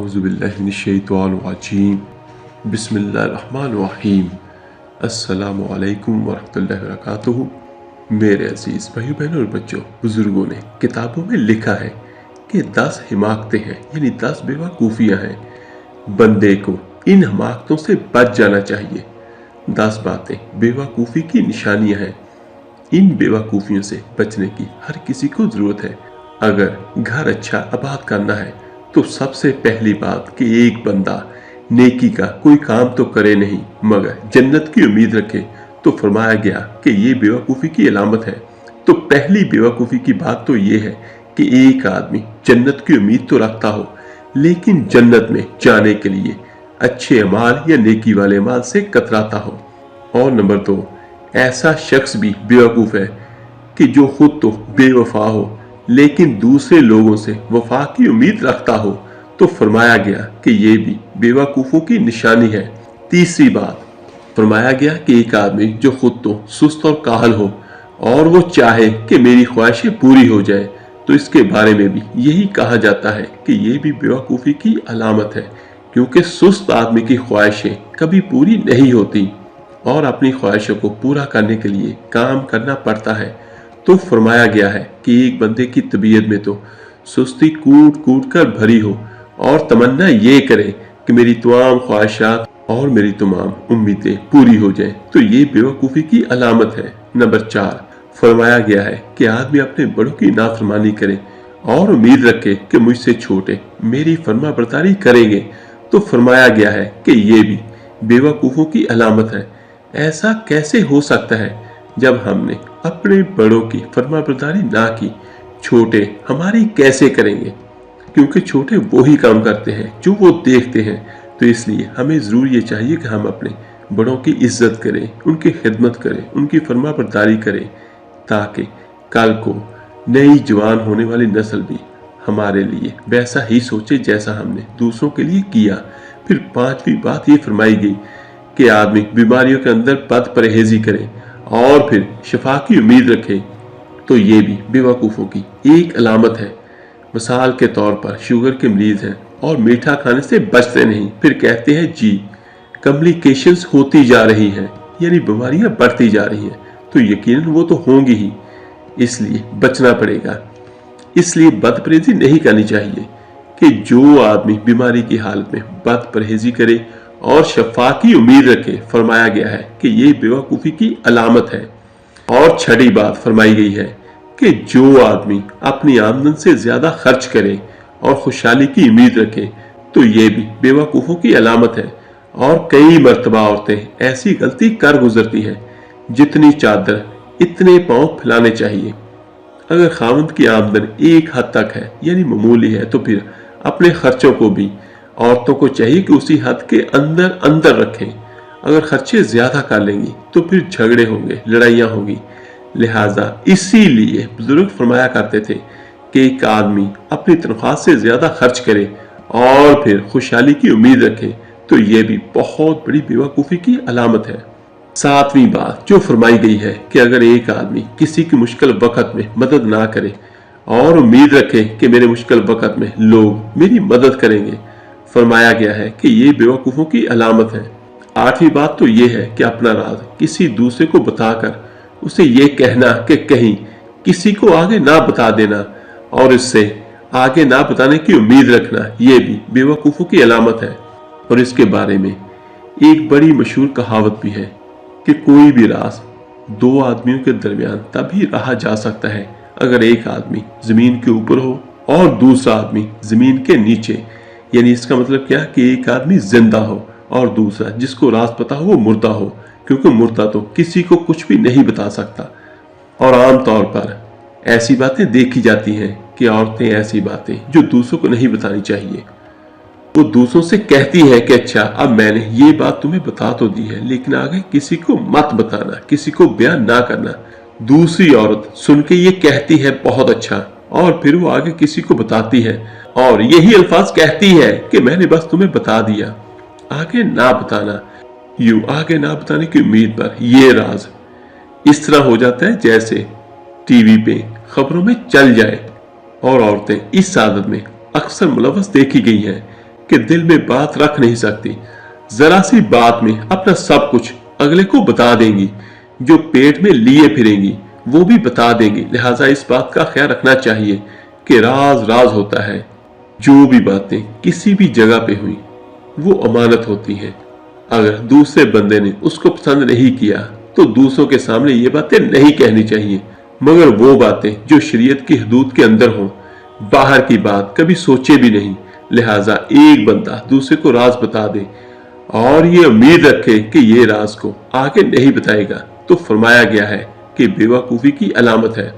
औज़ुबिल्लाहिमिनश्शैतानिर्रजीम बिस्मिल्लाहिर्रहमानिर्रहीम अस्सलामु अलैकुम वरहमतुल्लाहि वबरकातुहू। मेरे अजीज़ भाइयों बहनों और बच्चों, बुजुर्गों ने किताबों में लिखा है कि 10 हिमाकतें हैं, यानी 10 बेवकूफ़ियाँ हैं। बंदे को इन हिमाकतों से बच जाना चाहिए। 10 बातें बेवकूफ़ी की निशानियाँ हैं। इन बेवकूफ़ियों से बचने की हर किसी को ज़रूरत है। अगर घर अच्छा आबाद करना है तो सबसे पहली बात कि एक बंदा नेकी का कोई काम तो करे नहीं मगर जन्नत की उम्मीद रखे, तो फरमाया गया कि ये बेवकूफ़ी की अलामत है। तो पहली बेवकूफ़ी की बात तो ये है कि एक आदमी जन्नत की उम्मीद तो रखता हो, लेकिन जन्नत में जाने के लिए अच्छे अमाल या नेकी वाले अमाल से कतराता हो। और नंबर 2, ऐसा शख्स भी बेवकूफ़ है कि जो खुद तो बेवफा हो लेकिन दूसरे लोगों से वफा की उम्मीद रखता हो। तो फरमाया गया कि ये भी बेवकूफ़ों की निशानी है। तीसरी बात, फरमाया गया कि एक आदमी जो खुद तो सुस्त और काहल हो और वो चाहे कि मेरी ख्वाहिशें पूरी हो जाए, तो इसके बारे में भी यही कहा जाता है कि ये भी बेवकूफ़ी की अलामत है, क्योंकि सुस्त आदमी की ख्वाहिशें कभी पूरी नहीं होती और अपनी ख्वाहिशों को पूरा करने के लिए काम करना पड़ता है। तो फरमाया गया है कि एक बंदे की तबीयत में तो सुस्ती कूट कूट कर भरी हो और तमन्ना ये करे कि मेरी तमाम ख्वाहिशात और मेरी तमाम उम्मीदें पूरी हो जाएं, तो ये बेवकूफ़ी की अलामत है। नंबर 4, फरमाया गया है कि आदमी अपने बड़ों की नाफरमानी करे और उम्मीद रखे कि मुझसे छोटे मेरी फरमाबरदारी करेंगे। तो फरमाया गया है कि ये भी बेवकूफ़ों की अलामत है। ऐसा कैसे हो सकता है जब हमने अपने बड़ों की फरमाबरदारी ना की, छोटे हमारी कैसे करेंगे? क्योंकि छोटे वो ही काम करते हैं जो वो देखते हैं। तो इसलिए हमें ज़रूर ये चाहिए कि हम अपने बड़ों की इज्जत करें, उनकी खिदमत करें, उनकी फरमाबरदारी करें, ताकि कल को नई जवान होने वाली नस्ल भी हमारे लिए वैसा ही सोचे जैसा हमने दूसरों के लिए किया। फिर 5वीं बात ये फरमाई गई कि आदमी बीमारियों के अंदर बद परहेजी करे और फिर शिफा की उम्मीद रखे। तो ये भी बेवकूफ़ों की एक अलामत है। मिसाल के तौर पर शुगर के मरीज हैं और मीठा खाने से बचते नहीं, फिर कहते हैं जी कॉम्प्लिकेशंस होती जा रही हैं, यानी बीमारियां बढ़ती जा रही हैं। तो यकीनन वो तो होंगी ही, इसलिए बचना पड़ेगा। इसलिए बदपरहेजी नहीं करनी चाहिए कि जो आदमी बीमारी की हालत में बदपरहेजी करे और शफा की उम्मीद रखे, फरमाया गया है कि ये बेवकूफ़ी की अलामत है। और छठी बात फरमाई गई है कि जो आदमी अपनी आमदन से ज्यादा खर्च करे और खुशहाली की उम्मीद रखे, तो ये भी बेवकूफ़ों की अलामत है। और कई मर्तबा औरतें ऐसी गलती कर गुजरती हैं, जितनी चादर इतने पांव फैलाने चाहिए। अगर खावंद की आमदन एक हद तक है, यानी मामूली है, तो फिर अपने खर्चों को भी औरतों को चाहिए कि उसी हद के अंदर अंदर रखें। अगर खर्चे ज्यादा कर लेंगी तो फिर झगड़े होंगे, लड़ाइयाँ होंगी। लिहाजा इसीलिए बुजुर्ग फरमाया करते थे कि एक आदमी अपनी तनख्वाह से ज्यादा खर्च करे और फिर खुशहाली की उम्मीद रखे, तो ये भी बहुत बड़ी बेवकूफ़ी की अलामत है। 7वीं बात जो फरमाई गई है कि अगर एक आदमी किसी की मुश्किल वक़्त में मदद ना करे और उम्मीद रखे कि मेरे मुश्किल वक़्त में लोग मेरी मदद करेंगे, फरमाया गया है कि ये बेवकूफ़ों की अलामत है। 8वीं बात तो ये है कि अपना राज किसी दूसरे को बताकर उसे ये कहना कि कहीं किसी को आगे ना बता देना और इससे आगे ना बताने की उम्मीद रखना, ये भी बेवकूफ़ों की अलामत है। और इसके बारे में एक बड़ी मशहूर कहावत भी है कि कोई भी राज 2 आदमियों के दरमियान तभी रहा जा सकता है अगर एक आदमी जमीन के ऊपर हो और दूसरा आदमी जमीन के नीचे। यानी इसका मतलब क्या कि एक आदमी जिंदा हो और दूसरा जिसको राज पता हो वो मुर्दा हो, क्योंकि मुर्दा तो किसी को कुछ भी नहीं बता सकता। और आम तौर पर ऐसी बातें देखी जाती हैं कि औरतें ऐसी बातें जो दूसरों को नहीं बतानी चाहिए, वो दूसरों से कहती है कि अच्छा अब मैंने ये बात तुम्हें बता तो दी है, लेकिन आगे किसी को मत बताना, किसी को बयान ना करना। दूसरी औरत सुन के ये कहती है बहुत अच्छा, और फिर वो आगे किसी को बताती है और यही अल्फाज कहती है कि मैंने बस तुम्हें बता दिया, आगे ना बताना। यूं आगे ना बताने की उम्मीद पर ये राज इस तरह हो जाता है जैसे टीवी पे खबरों में चल जाए। और औरतें इस आदत में अक्सर मुलव्वस देखी गई हैं कि दिल में बात रख नहीं सकती, जरा सी बात में अपना सब कुछ अगले को बता देंगी, जो पेट में लिए फिरेंगी वो भी बता देंगी। लिहाजा इस बात का ख्याल रखना चाहिए कि राज राज होता है। जो भी बातें किसी भी जगह पे हुई वो अमानत होती है। अगर दूसरे बंदे ने उसको पसंद नहीं किया तो दूसरों के सामने ये बातें नहीं कहनी चाहिए, मगर वो बातें जो शरीयत की हदूद के अंदर हों, बाहर की बात कभी सोचे भी नहीं। लिहाजा एक बंदा दूसरे को राज बता दे और ये उम्मीद रखे कि ये राज को आगे नहीं बताएगा तो फरमाया गया है कि बेवकूफ़ी की अलामत है।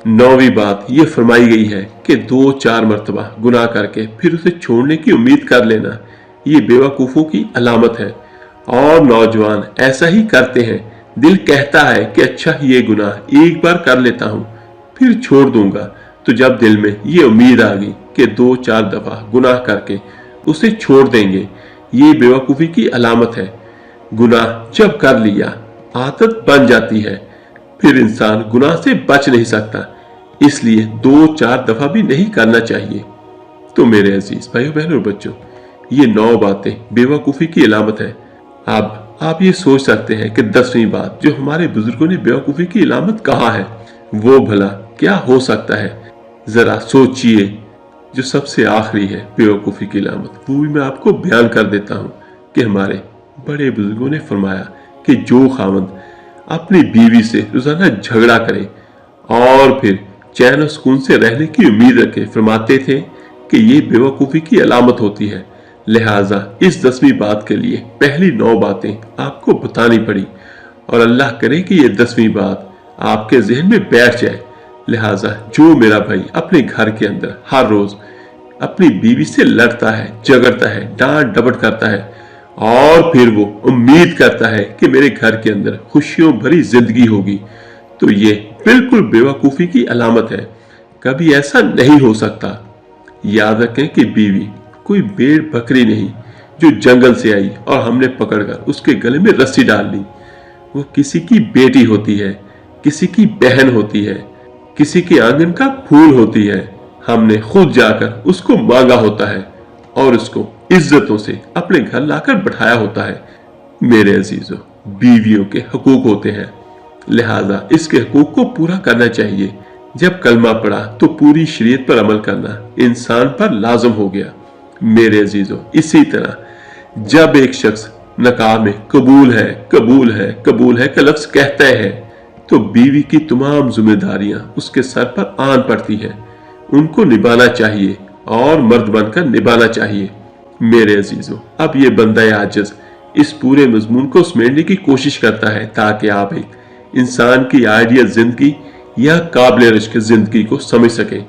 9वीं बात ये फरमाई गई है कि 2-4 मरतबा गुनाह करके फिर उसे छोड़ने की उम्मीद कर लेना, ये बेवकूफ़ों की अलामत है। और नौजवान ऐसा ही करते हैं, दिल कहता है कि अच्छा ये गुनाह एक बार कर लेता हूँ फिर छोड़ दूंगा, तो जब दिल में ये उम्मीद आ गई कि 2-4 दफा गुनाह करके उसे छोड़ देंगे, ये बेवकूफ़ी की अलामत है। गुनाह जब कर लिया आदत बन जाती है, फिर इंसान गुनाह से बच नहीं सकता, इसलिए 2-4 दफा भी नहीं करना चाहिए। तो मेरे अजीज भाइयों बहनों और बच्चों, ये 9 बातें बेवकूफ़ी की अलामत है। अब आप ये सोच सकते हैं कि 10वीं बात जो हमारे बुजुर्गों ने बेवकूफ़ी की अलामत कहा है वो भला क्या हो सकता है। जरा सोचिए, जो सबसे आखिरी है बेवकूफ़ी की अलामत, वो भी मैं आपको बयान कर देता हूँ कि हमारे बड़े बुजुर्गों ने फरमाया कि जो खामद अपनी बीवी से रोजाना झगड़ा करे और फिर चैन और सुकून से रहने की उम्मीद रखे, फरमाते थे कि ये बेवकूफ़ी की अलामत होती है। लिहाजा इस 10वीं बात के लिए पहली 9 बातें आपको बतानी पड़ी और अल्लाह करे कि ये 10वीं बात आपके जहन में बैठ जाए। लिहाजा जो मेरा भाई अपने घर के अंदर हर रोज अपनी बीवी से लड़ता है, झगड़ता है, डांट डपट करता है और फिर वो उम्मीद करता है कि मेरे घर के अंदर खुशियों भरी जिंदगी होगी, तो ये बिल्कुल बेवकूफ़ी की अलामत है। कभी ऐसा नहीं हो सकता। याद रखें कि बीवी कोई भेड़ बकरी नहीं जो जंगल से आई और हमने पकड़कर उसके गले में रस्सी डाल ली। वो किसी की बेटी होती है, किसी की बहन होती है, किसी के आंगन का फूल होती है। हमने खुद जाकर उसको मांगा होता है और उसको इज्जतों से अपने घर लाकर बैठाया होता है। मेरे अजीजों, बीवियों के हुकूक होते हैं, लिहाजा इसके हुकूक को पूरा करना चाहिए। जब कलमा पड़ा तो पूरी शरीयत पर अमल करना इंसान पर लाजम हो गया। मेरे अजीजों, इसी तरह जब एक शख्स नकाह में कबूल है कबूल है कबूल है का लफ्ज कहता है तो बीवी की तमाम जिम्मेदारियां उसके सर पर आन पड़ती है। उनको निभाना चाहिए और मर्द बनकर निभाना चाहिए। मेरे अजीजों, अब ये बंदा आजिज इस पूरे मजमून को समेटने की कोशिश करता है ताकि आप एक इंसान की आइडियल जिंदगी या काबिल रिश्क जिंदगी को समझ सकें,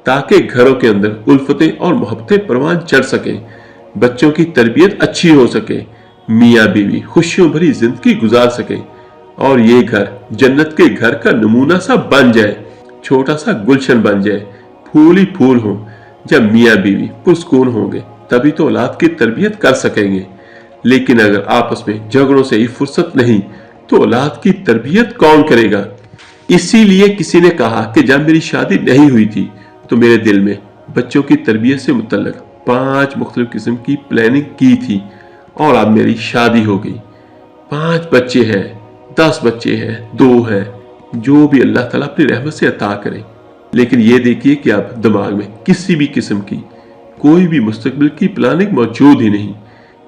ताकि घरों के अंदर उल्फतें और मोहब्बतें परवान चढ़ सकें, बच्चों की तरबियत अच्छी हो सके, मियाँ बीवी खुशियों भरी जिंदगी गुजार सकें और ये घर जन्नत के घर का नमूना सा बन जाए, छोटा सा गुलशन बन जाए, फूल ही फूल हो। जब मियाँ बीवी पुरस्कून होंगे तभी तो औलाद की तरबियत कर सकेंगे, लेकिन अगर आपस में झगड़ों से ही फुर्सत नहीं तो औलाद की तरबियत कौन करेगा। इसीलिए किसी ने कहा कि जब मेरी शादी नहीं हुई थी तो मेरे दिल में बच्चों की तरबियत से मुतल्लक 5 मुख्तलिफ किस्म की प्लानिंग की थी और अब मेरी शादी हो गई। 5 बच्चे हैं, 10 बच्चे हैं, 2 हैं, जो भी अल्लाह ताला अपनी रहमत से अता करे। लेकिन ये देखिए कि अब दिमाग में किसी भी किस्म की कोई भी मुस्तकबिल की प्लानिंग मौजूद ही नहीं।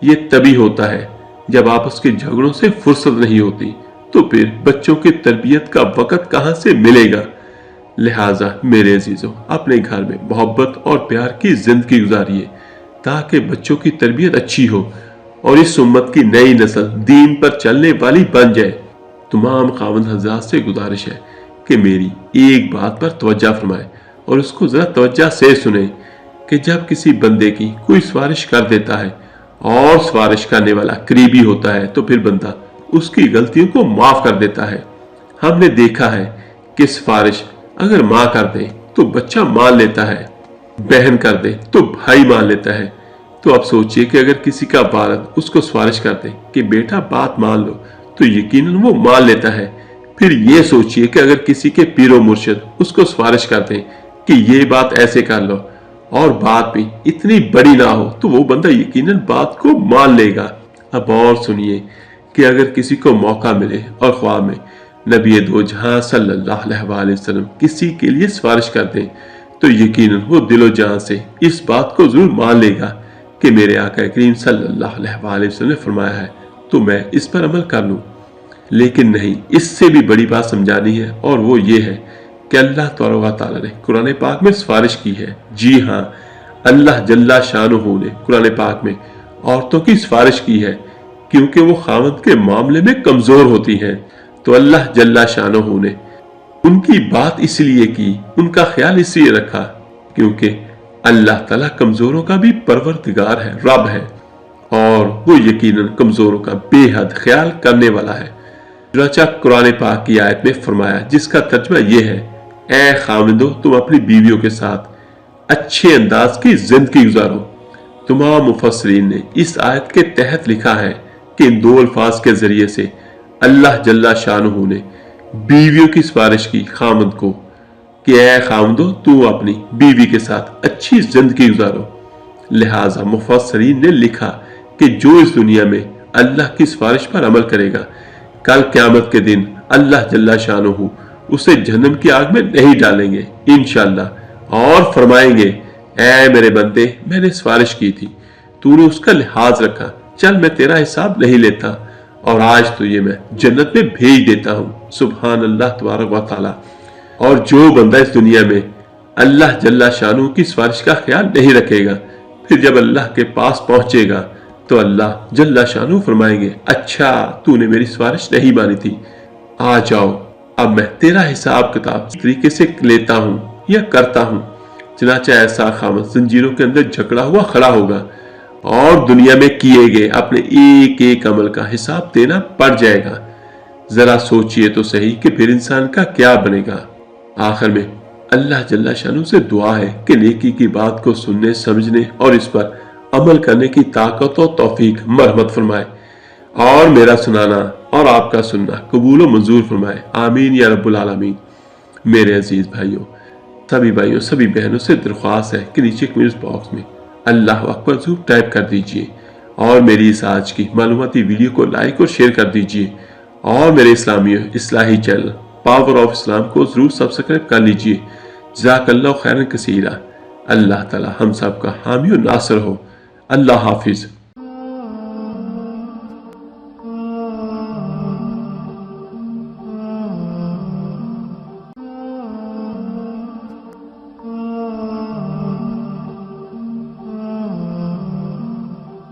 ये तभी होता है जब आपस के झगड़ों से फुर्सत नहीं होती, तो फिर बच्चों की तरबियत का वक़्त कहां से मिलेगा। लिहाजा मेरे अजीजों, अपने घर में मोहब्बत और प्यार की जिंदगी गुजारिए ताकि बच्चों की तरबियत अच्छी हो और इस उम्मत की नई नस्ल दीन पर चलने वाली बन जाए। तमाम खावंद हज़रात से गुजारिश है कि मेरी एक बात पर तवज्जो फरमाए और उसको जरा तवज्जो से सुने कि जब किसी बंदे की कोई सिफारिश कर देता है और सिफारिश करने वाला करीबी होता है तो फिर बंदा उसकी गलतियों को माफ कर देता है। हमने देखा है कि सिफारिश अगर माँ कर दे तो बच्चा मान लेता है, बहन कर दे तो भाई मान लेता है। तो अब सोचिए कि अगर किसी का वालिद उसको सिफारिश कर दे कि बेटा बात मान लो तो यकीनन वो मान लेता है। फिर ये सोचिए कि अगर किसी के पीरो मुर्शिद उसको सिफारिश कर दे कि ये बात ऐसे कर लो اور بات بھی اتنی بڑی نہ ہو تو وہ بندہ یقیناً بات کو مان لے گا۔ اب اور سنیے کہ اگر کسی کو موقع ملے اور خواب میں نبی دو جہاں صلی اللہ علیہ وآلہ وسلم کسی کے لیے سفارش کر دیں تو یقیناً وہ دل و جان سے اس بات کو ضرور مان لے گا کہ میرے آقا کریم صلی اللہ علیہ وآلہ وسلم نے فرمایا ہے تو میں اس پر عمل کر لوں۔ لیکن نہیں، اس سے بھی بڑی بات سمجھانی ہے، اور وہ یہ ہے کہ اللہ تعالیٰ نے قرآن پاک میں سفارش کی ہے۔ جی ہاں، اللہ جل شانہ نے قرآن پاک میں عورتوں کی سفارش کی ہے کیونکہ وہ خاوند کے معاملے میں کمزور ہوتی ہیں، تو اللہ جل شانہ نے ان کی بات اس لیے کی، ان کا خیال اس لیے رکھا کیونکہ اللہ تعالیٰ کمزوروں کا بھی پروردگار ہے، رب ہے، اور وہ یقیناً کمزوروں کا بے حد خیال کرنے والا ہے۔ چنانچہ قرآن پاک کی آیت میں فرمایا جس کا ترجمہ یہ ہے، اے خاوندو تم اپنی بیویوں کے ساتھ اچھے انداز کی زندگی گزارو۔ تمام مفسرین نے اس آیت کے تحت لکھا ہے کہ ان دو الفاظ کے ذریعے سے اللہ جل شانہ نے بیویوں کی سفارش کی خاوند کو کہ اے خاوندو تو اپنی بیوی کے ساتھ اچھی زندگی گزارو۔ لہٰذا مفسرین نے لکھا کہ جو اس دنیا میں اللہ کی سفارش پر عمل کرے گا، کل قیامت کے دن اللہ جل شانہ اسے جہنم کی آگ میں نہیں ڈالیں گے انشاءاللہ، اور فرمائیں گے اے میرے بندے میں نے سفارش کی تھی، تو نے اس کا لحاظ رکھا، چل میں تیرا حساب نہیں لیتا اور آج تو یہ میں جنت میں بھیج دیتا ہوں۔ سبحان اللہ تبارک و تعالی۔ اور جو بندہ اس دنیا میں اللہ جل شانہ کی سفارش کا خیال نہیں رکھے گا، پھر جب اللہ کے پاس پہنچے گا تو اللہ جل شانہ فرمائیں گے اچھا تو نے میری سفارش نہیں مانی تھی، آ جاؤ اب میں تیرا حساب کتاب اس طریقے سے لیتا ہوں یا کرتا ہوں۔ چنانچہ ایسا خاوند زنجیروں کے اندر جکڑا ہوا کھڑا ہوگا اور دنیا میں کیے گئے اپنے ایک ایک عمل کا حساب دینا پڑ جائے گا۔ ذرا سوچئے تو صحیح کہ پھر انسان کا کیا بنے گا۔ آخر میں اللہ جل شانہ سے دعا ہے کہ نیکی کی بات کو سننے، سمجھنے اور اس پر عمل کرنے کی طاقت و توفیق مرحمت فرمائے، اور میرا سنانا اور آپ کا سننا قبول و منظور فرمائے، آمین یا رب العالمین۔ میرے عزیز بھائیوں سبھی بہنوں سے درخواست ہے کہ نیچے کمنٹس باکس میں اللہ اکبر ضرور ٹائپ کر دیجئے، اور میری اس آج کی معلوماتی ویڈیو کو لائک اور شیئر کر دیجئے، اور میرے اصلاحی چینل پاور آف اسلام کو ضرور سبسکرائب کر لیجئے۔ جزاک اللہ خیرا کثیرا۔ اللہ تعالی ہم سب کا حامی و ناصر ہو۔ اللہ حافظ۔